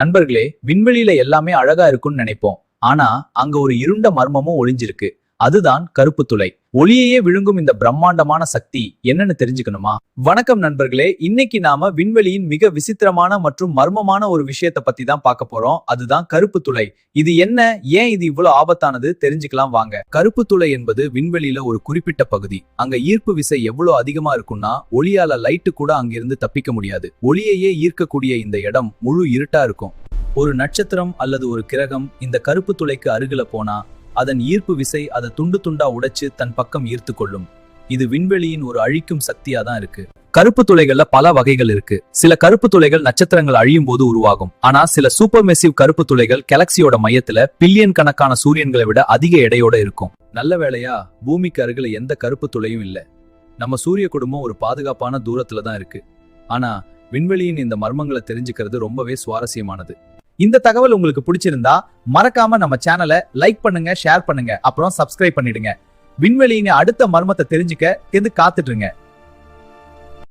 நண்பர்களே, விண்வெளியில எல்லாமே அழகா இருக்கும்னு நினைப்போம். ஆனா அங்க ஒரு இருண்ட மர்மமும் ஒளிஞ்சிருக்கு. அதுதான் கருப்பு துளை. ஒளியையே விழுங்கும் இந்த பிரம்மாண்டமான சக்தி என்னன்னு தெரிஞ்சுக்கணுமா? வணக்கம் நண்பர்களே, இன்னைக்கு நாம விண்வெளியின் மிக விசித்திரமான மற்றும் மர்மமான ஒரு விஷயத்தை பத்தி தான் பார்க்க போறோம். அதுதான் கருப்பு துளை. இது என்ன, ஏன் இது இவ்வளவு ஆபத்தானது தெரிஞ்சுக்கலாம் வாங்க. கருப்பு துளை என்பது விண்வெளியில ஒரு குறிப்பிட்ட பகுதி. அங்க ஈர்ப்பு விசை எவ்வளவு அதிகமா இருக்கும்னா ஒளியால லைட்டு கூட அங்கிருந்து தப்பிக்க முடியாது. ஒளியையே ஈர்க்கக்கூடிய இந்த இடம் முழு இருட்டா இருக்கும். ஒரு நட்சத்திரம் அல்லது ஒரு கிரகம் இந்த கருப்பு துளைக்கு அருகில போனா அதன் ஈர்ப்பு விசை அதை துண்டு துண்டா உடைச்சு தன் பக்கம் ஈர்த்து கொள்ளும். இது விண்வெளியின் ஒரு அழிக்கும் சக்தியா தான் இருக்கு. கருப்பு துளைகள்ல பல வகைகள் இருக்கு. சில கருப்பு துளைகள் நட்சத்திரங்கள் அழியும் போது உருவாகும். ஆனா சில சூப்பர் மெசிவ் கருப்பு துளைகள் கேலக்சியோட மையத்துல பில்லியன் கணக்கான சூரியன்களை விட அதிக எடையோட இருக்கும். நல்ல வேளையா பூமிக்கு அருகில எந்த கருப்பு துளையும் இல்ல. நம்ம சூரிய குடும்பம் ஒரு பாதுகாப்பான தூரத்துல தான் இருக்கு. ஆனா விண்வெளியின் இந்த மர்மங்களை தெரிஞ்சுக்கிறது ரொம்பவே சுவாரஸ்யமானது. இந்த தகவல் உங்களுக்கு பிடிச்சிருந்தா மறக்காம நம்ம சேனலை லைக் பண்ணுங்க, ஷேர் பண்ணுங்க, அப்புறம் சப்ஸ்கிரைப் பண்ணிடுங்க. விண்வெளியின் அடுத்த மர்மத்தை தெரிஞ்சுக்க காத்துட்டு இருங்க.